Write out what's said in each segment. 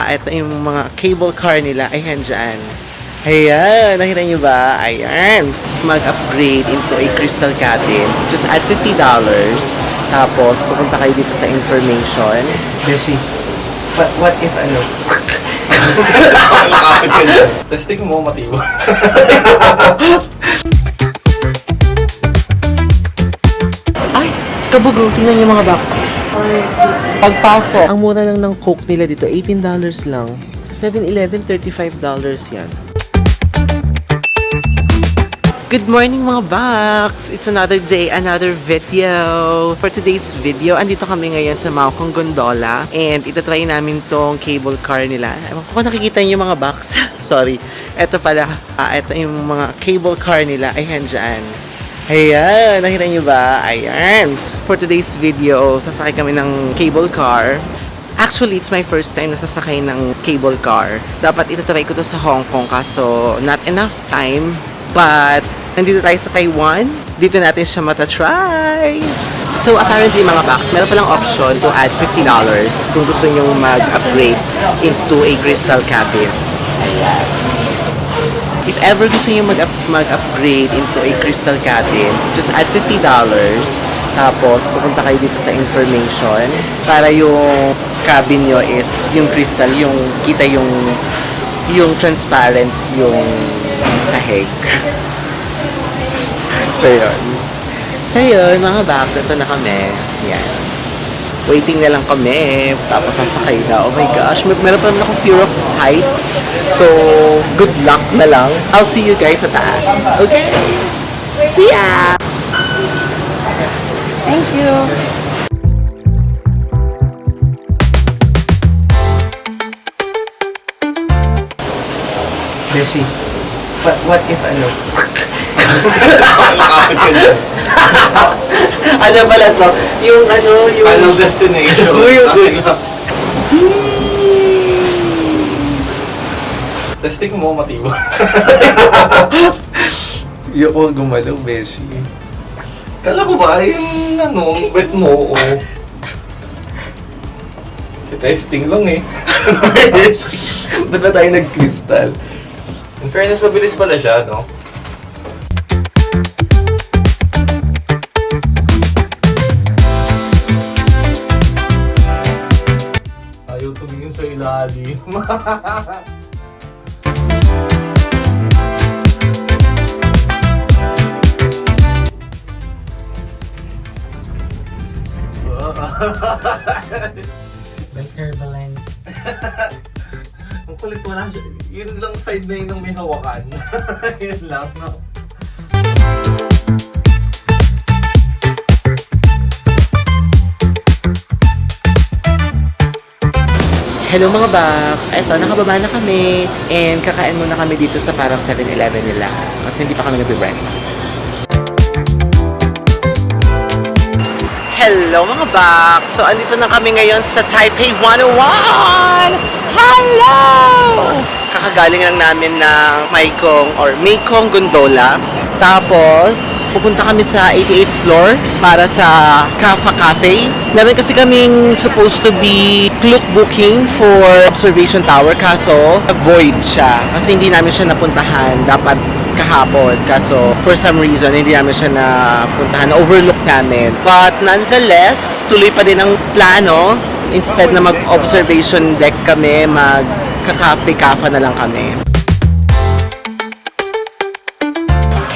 Ito yung mga cable car nila. Ayan dyan. Ayan, nakita nyo ba? Ayan. Mag-upgrade into a crystal cabin. Just add $50. Tapos, pupunta kayo dito sa information. Beshi, what if ano? Nakakapit ka dyan. Testing mo, matibo. Ay, kabugo. Tingnan yung mga box. Pagpasok, ang mura lang ng Coke nila dito, $18 lang. Sa 7-Eleven, $35 yan. Good morning mga Box! It's another day, another video. For today's video, andito kami ngayon sa Maokong Gondola. And itatry namin tong cable car nila. Ewan ko kung nakikita niyo mga Box. Sorry. Ito pala. Ito yung mga cable car nila. Ayan dyan. Ayan. Nakita niyo ba? Ayan. For today's video, sasakay kami ng cable car. Actually, it's my first time na sasakay ng cable car. Dapat itatry ko to sa Hong Kong kaso not enough time. But, nandito tayo sa Taiwan. Dito natin siya matatry. So, apparently mga Box, meron palang option to add $50 kung gusto nyo mag-upgrade into a crystal cabin. Ayan. If ever gusto nyo mag-upgrade into a crystal cabin, just add $50. Tapos, pupunta kayo dito sa information para yung cabin nyo is yung crystal, yung kita yung transparent yung sahig. So, yun, mga Box, ito na kami. Yan. Waiting na lang kami. Tapos, sasakay na. Oh my gosh. Meron pa naman akong fear of heights. So, good luck na lang. I'll see you guys sa taas. Okay? See ya! Thank you! Beshi, what if ano? Nakakapit ka dyan. Ano pala to? Yung ano, yung... Final destination. Testing mo, matibo. Yung ko gumalaw, Beshi. Kala ko ba, yung ano, bet mo, o... Testing lang eh. Ba't na tayo nag-crystal? In fairness, mabilis pala siya, no? Ayaw tumingin sa ilalim. May turbulence. Ang kulit mo lang siya. Yun lang side na yun ang may hawakan. Yun lang, no? Hello mga Box! Eto, nakababa na kami. And kakain muna kami dito sa parang 7-Eleven nila. Kasi hindi pa kami nagbe-breakfast. Hello mga Box! So, andito na kami ngayon sa Taipei 101! Hello! Kakagaling lang namin ng Mekong Gondola. Tapos, pupunta kami sa 88th floor para sa Kafa Cafe. Meron kasi kaming supposed to be clock booking for observation tower kaso void siya. Kasi hindi namin siya napuntahan. Dapat kahapon. Kaso, for some reason, hindi namin siya napuntahan. Overlook namin. But nonetheless, tuloy pa din ang plano. Instead na mag-observation deck kami, mag-kafe-kafa na lang kami.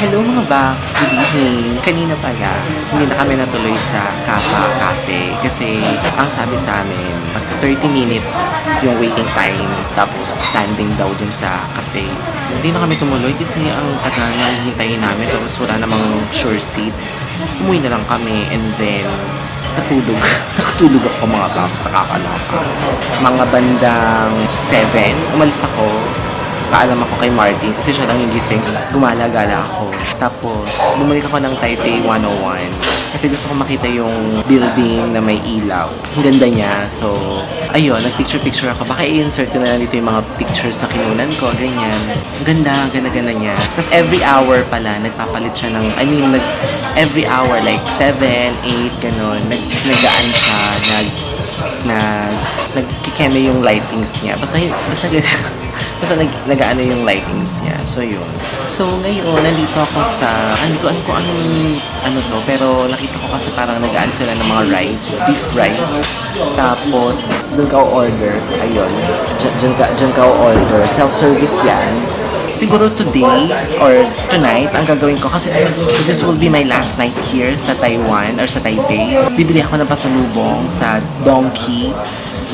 Hello mga Box! Good evening! Kanina pala, hindi na kami natuloy sa Kafa Cafe kasi ang sabi sa amin, pagka 30 minutes yung waiting time tapos standing daw dun sa cafe. Hindi na kami tumuloy kasi ang tagal na hintayin namin tapos wala namang sure seats. Umuwi na lang kami and then natulog. Nakatulog ako mga Box sa kakalaka. Mga bandang 7, umalis ako. Paalam ako kay Martin kasi siya lang yung gising. Gumala-gala ako. Tapos, bumalik ako ng Taipei 101 kasi gusto ko makita yung building na may ilaw. Ang ganda niya. So, ayun, nag-picture-picture ako. Baka i-insert ko na lang dito yung mga pictures sa kinunan ko, ganyan. Ang ganda, ganda-ganda niya. Tapos, every hour pala, nagpapalit siya ng, every hour, like 7, 8, gano'n. Nag-gaan siya, nagkikeme yung lightings niya. Basta nag-ano yung lightings niya. So, yun. So, ngayon, nandito ako sa, hindi ko alam kung ano to, pero nakita ko kasi parang nag-ano sila ng mga rice, beef rice. Tapos, doon ka order. Ayun. Diyan ka order. Self-service yan. Siguro today or tonight, ang gagawin ko, kasi this will be my last night here sa Taiwan or sa Taipei. Bibili ako ng pasalubong sa Donkey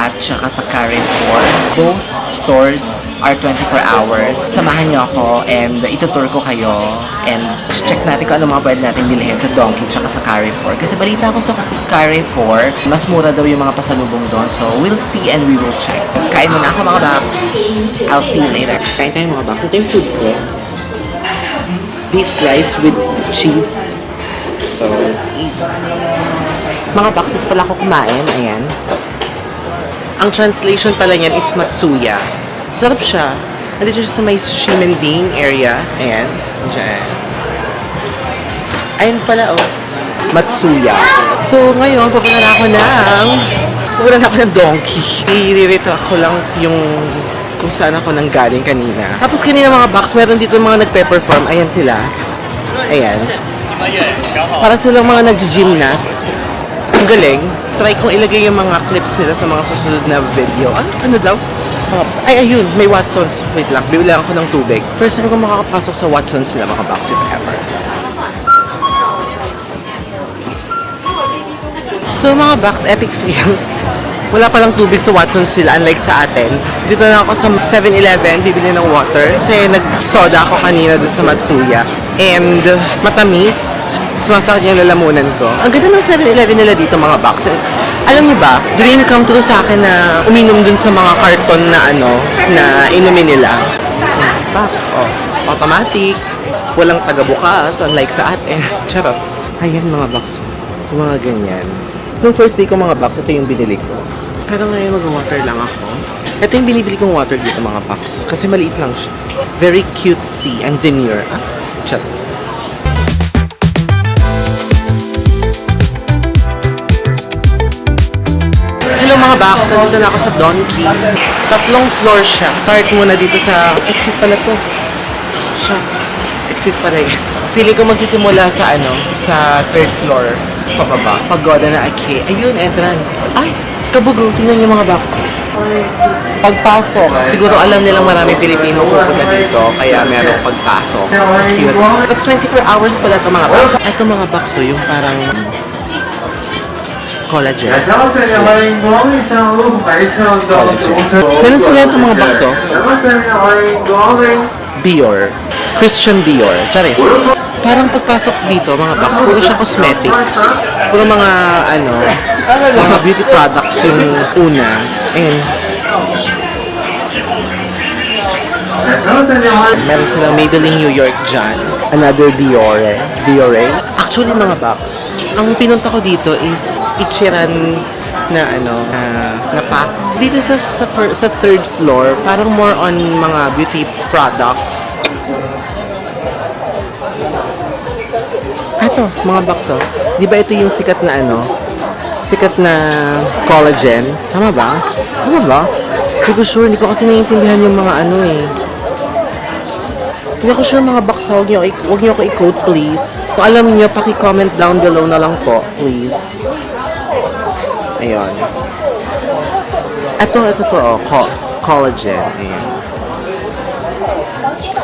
at saka sa Carrefour. Both stores are 24 hours. Samahan niyo ako and itutour ko kayo and check natin kung ano mga pwede natin bilhin sa Donkey at saka sa Carrefour. Kasi balita ko sa Carrefour, mas mura daw yung mga pasalubong doon. So, we'll see and we will check. Kain muna ako mga box. I'll see you later. Kain tayo mga box. Ito yung food ko. Beef rice with cheese. So, let's eat. Mga box, ito pala ako kumain. Ayan. Ang translation pala niyan is Matsuya. Sarap siya. Nandito siya sa may Shimending area. Ayan. Diyan. Ayun pala, oh. Matsuya. So, ngayon, papunta na ako ng Donkey. I-retract ko lang yung kung saan ako nang galing kanina. Tapos kanina mga box, meron dito mga nagpe-perform. Ayan sila. Ayan. Para silang mga nag-gymnast. Ang galing. Try kong ilagay yung mga clips nila sa mga susunod na video. Ano daw? Ay, ayun. May Watsons. Wait lang. Bibili ako ng tubig. First time ko makakapasok sa Watsons nila, mga box, if ever. So, mga box, epic fail. Wala palang tubig sa Watsons sila, unlike sa atin. Dito na ako sa 7-Eleven, bibili ng water. Kasi nag-soda ako kanina dun sa Matsuya. And matamis. Sumasakit yung lalamunan ko. Ang ganda ng 7-Eleven nila dito, mga box. Alam niyo ba, dream come true sa akin na uminom dun sa mga karton na na inumin nila. Automatic. Walang tagabukas, unlike sa atin. Charot. Ayan mga box. Yung mga ganyan. Nung first day ko mga box, ito yung binili ko. Pero ngayon mag-water lang ako. Ito yung binibili kong water dito mga box. Kasi maliit lang siya. Very cutesy and demure. Charot. Hello mga box, nandito na ako sa Donkey. 3 floor siya. Start muna dito sa exit pala to. Siya. Exit pa rin. Feeling ko magsisimula sa sa 3rd floor. Tapos pababa. Pagoda na Ake. Ayun, entrance. Ay, kabugo. Tingnan niyo mga box. Pagpasok, siguro alam nilang maraming Pilipino pupunta dito. Kaya merong pagpasok. Cute. Tapos 24 hours pala ito mga box. Ito mga box, yung parang collagen. Meron sila itong mga bakso. Bior. Christian Bior. Charis. Parang pagpasok dito, mga box, puro siya cosmetics. Puro mga, mga beauty products yung una. And meron silang Maybelline New York dyan. Another Biore. Actually, mga box, ang pinunta ko dito is Ichiran na na pack. Dito sa 3rd floor, parang more on mga beauty products. Ito, mga box, oh. Di ba ito yung sikat na sikat na collagen? Tama ba? Hindi ko sure, hindi ko kasi naiintindihan yung mga Hindi ako sure mga box, huwag niyo ako i-quote please. Kung alam niyo, paki-comment down below na lang po, please. Ayun. Ito to, collagen. Ayan.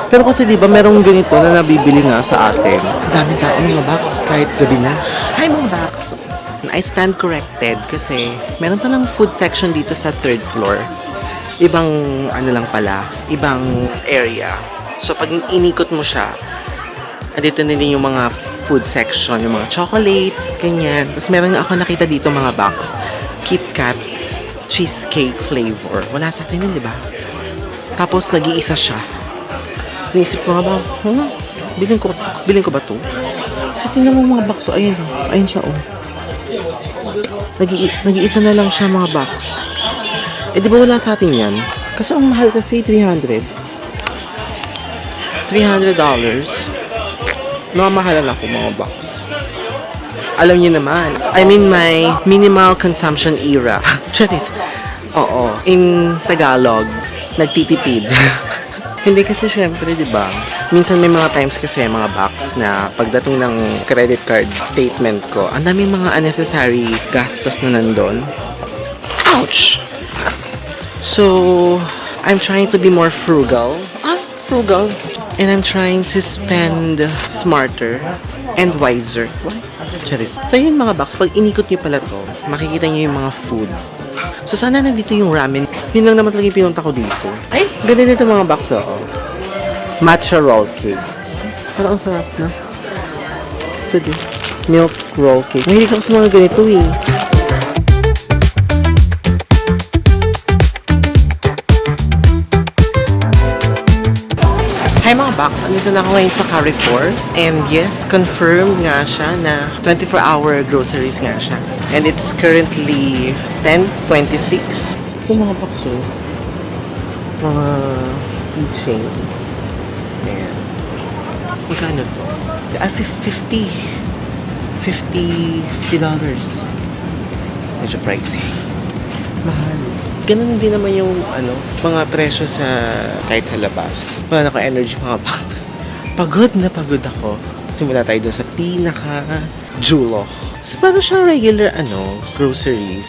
Pero kasi di ba merong ganito na nabibili nga sa atin. Ang daming tao mga box kahit gabi na. Hi mga box! I stand corrected kasi meron pa ng food section dito sa 3rd floor. Ibang lang pala, ibang area. So pag inikot mo siya, andito na din yung mga food section, yung mga chocolates, ganyan. Tapos meron nga ako nakita dito mga box, KitKat cheesecake flavor. Wala sa atin yun, di ba? Tapos nag-iisa siya. Naisip ko nga ba, bilhin ko ba to? So, tingnan mo mga box, ayun siya, Nag-iisa na lang siya mga box. Eh, di ba wala sa atin yan? Kasi ang mahal kasi, $300. Namamahalan ako mga box. Alam niyo naman, I'm in my minimal consumption era. Charis. Oo, in Tagalog, nagtitipid. Hindi kasi syempre, di ba? Minsan may mga times kasi, mga box na pagdating ng credit card statement ko, ang daming mga unnecessary gastos na nandun. Ouch! So, I'm trying to be more frugal. Frugal. And I'm trying to spend smarter and wiser. Charis. So, yun mga box, pag inikot nyo pala to, makikita nyo yung mga food. So, sana nandito yung ramen. Yun lang naman talaga yung pinunta ko dito. Ay, ganun dito mga box, oh. Matcha roll cake. Parang ang sarap na. Ito din. Milk roll cake. Mahilig ako sa mga ganito, eh. Hi mga box, andito na ako ngayon sa Carrefour. And yes, confirmed nga siya na 24-hour groceries nga siya. And it's currently 10:26. Yung mga box, oh. Mga keychain. Ayan. Magkano to? $50. Medyo pricey. Mahal. Ganun din naman yung mga presyo sa kahit sa labas. Wala na ko energy mga box. Pagod na pagod ako. Tumula tayo dun sa pinaka-julo. So, para siyang regular, groceries.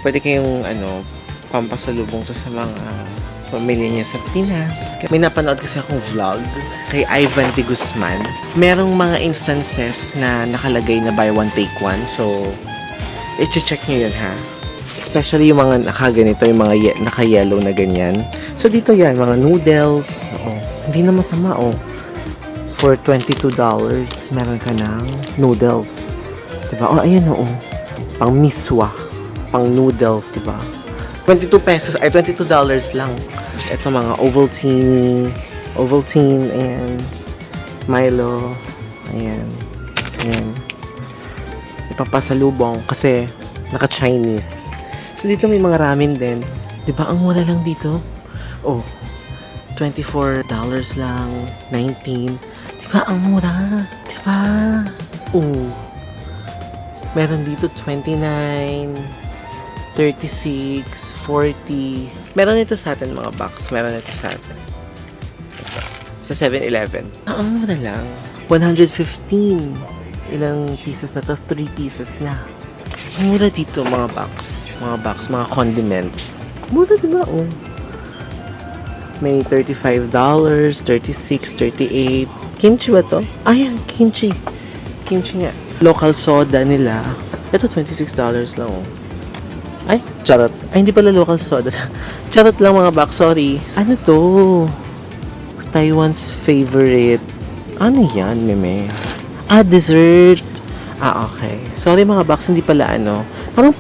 Pwede kayong, pampasalubong to sa mga pamilya niya sa Pinas. May napanood kasi akong vlog kay Ivan de Guzman. Merong mga instances na nakalagay na buy one, take one. So, i-check nyo yun, ha? Especially yung mga nakaganito, yung mga naka-yellow na ganyan. So, dito yan, mga noodles. Oh, hindi na masama, oh. For $22, meron ka ng noodles. Diba? Oh, ayan, oh. Pang miswa. Pang noodles, diba? $22, $22 lang. Tapos ito mga Ovaltine, ayan. Milo, ayan. Ayan. Ipapasalubong kasi naka-Chinese. So, dito may mga ramen din. Diba, ang mura lang dito? Oh, $24 lang. $19. Diba, ang mura? Diba? Oh. Meron dito $29. $36, $40. Meron ito sa atin mga box. Meron ito sa atin. Ito. Sa 7-Eleven. Ang mura lang. 115. Ilang pieces na to? 3 pieces na. Ang mura dito mga box. Mga condiments. Mura diba? Oh. May $35, $36, $38. Kimchi ba to? Ayan, kimchi. Kimchi nga. Local soda nila. Ito $26 lang oh. Ay, charot. Ay, hindi pala local soda. Charot lang mga box, sorry. Ano to? Taiwan's favorite. Ano yan, meme? Dessert. Okay. Sorry mga box, hindi pala Parang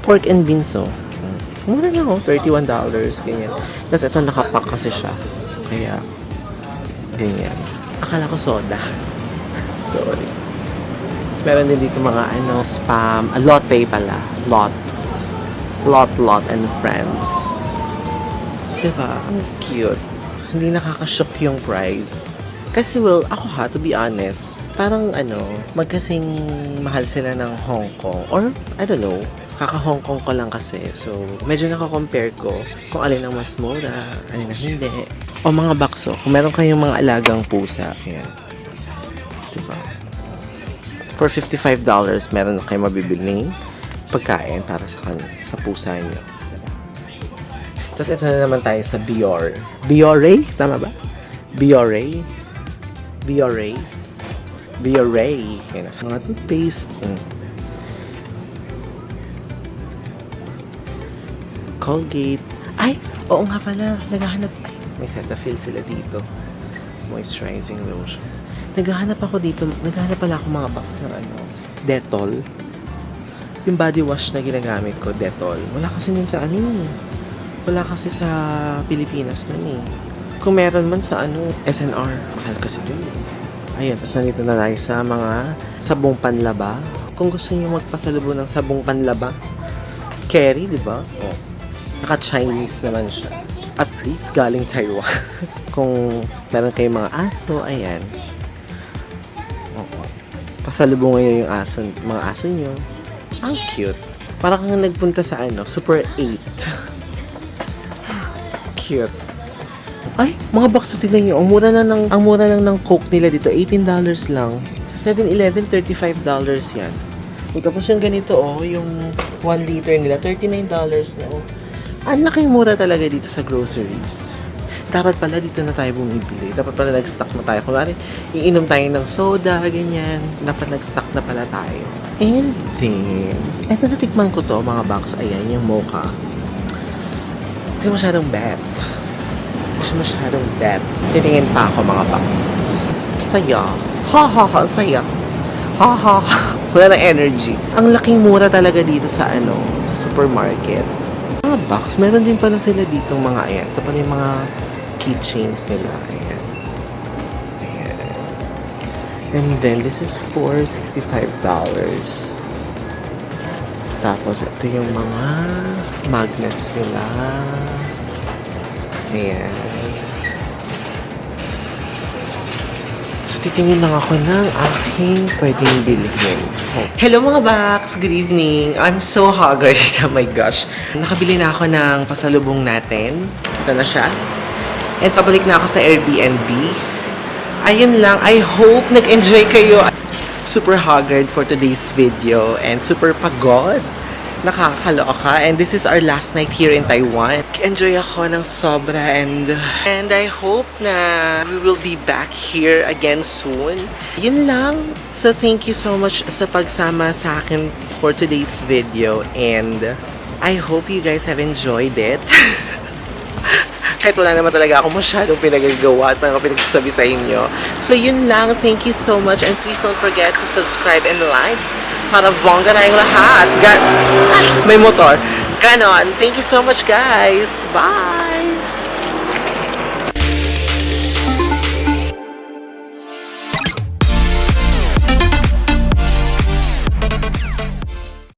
pork and beans, oh. Mura lang, oh. $31, ganyan. Tapos ito, nakapack kasi siya. Kaya, ganyan. Akala ko soda. Sorry. Tapos meron din dito mga, spam. Lotte pala. Lot and friends. Diba? Ang cute. Hindi nakakashock yung price. Kasi ako to be honest, parang magkasing mahal sila ng Hong Kong. Or, I don't know, kaka-Hong Kong ko lang kasi. So, medyo nakakompare ko kung alin ang mas mura, alin ang hindi. O mga bakso, kung meron kayong mga alagang pusa, yan. Diba? For $55, meron na kayo mabibiling pagkain para sa pusa niyo. Tapos ito na naman tayo sa Biore. Biore? Tama ba? Biore. Yan na. Mga toothpaste. Colgate. Ay! Oo nga pala. Naghahanap. Ay, may Cetaphil sila dito. Moisturizing lotion. Naghahanap pala ako mga box ng Dettol. Yung body wash na ginagamit ko, Dettol. Wala kasi nun sa Wala kasi sa Pilipinas nun eh. Kung meron man sa SNR, mahal kasi dun eh. Ayan, tapos nandito na tayo sa mga sabong panlaba. Kung gusto niyo magpasalubong ng sabong panlaba, Kerry, di ba? Oh. Naka-Chinese naman siya. At least galing Taiwan. Kung meron kayong mga aso, ayan. Oo. pasalubong ngayon yung aso, mga aso nyo. Ang cute. Parang kang nagpunta sa Super 8. Cute. Ay, mga bakso, tignan nyo. Ang mura lang ng Coke nila dito. $18 lang. Sa 7-Eleven, $35 yan. Tapos yung ganito, yung 1 liter nila, $39 na, Ang laking mura talaga dito sa groceries. Dapat pala dito na tayo bumibili. Dapat pala nag-stock na tayo. Kung iinom tayo ng soda, ganyan. Dapat nag-stock na pala tayo. And then, eto natikman ko to, mga box. Ayan, yung mocha. Ito yung masyadong bet. Masyadong bet. Titingin pa ako, mga box. Saya. Ha ha ha, saya. Ha ha ha. Wala ng energy. Ang laking mura talaga dito sa sa supermarket. Mga box, meron din pala sila dito mga ayan. Ito pala yung mga keychains nila. Ayan. Ayan. And then, this is for $65. Tapos, ito yung mga magnets nila. Ayan. So, titingin lang ako ng aking pwedeng bilhin. Hello mga Bax! Good evening! I'm so haggard. Oh my gosh. Nakabili na ako ng pasalubong natin. Ito na siya. And pabalik na ako sa Airbnb. Ayun lang. I hope nag-enjoy kayo. Super haggard for today's video. And super pagod. Nakakaloka. And this is our last night here in Taiwan. Enjoy ako ng sobra and I hope na we will be back here again soon. Yun lang. So thank you so much sa pagsama sa akin for today's video and I hope you guys have enjoyed it. Kahit wala naman talaga ako masyadong pinagagawa at mga pinagsasabi sa inyo. So yun lang. Thank you so much and please don't forget to subscribe and like para bongga na yung lahat. May motor. Ganon. Thank you so much, guys. Bye!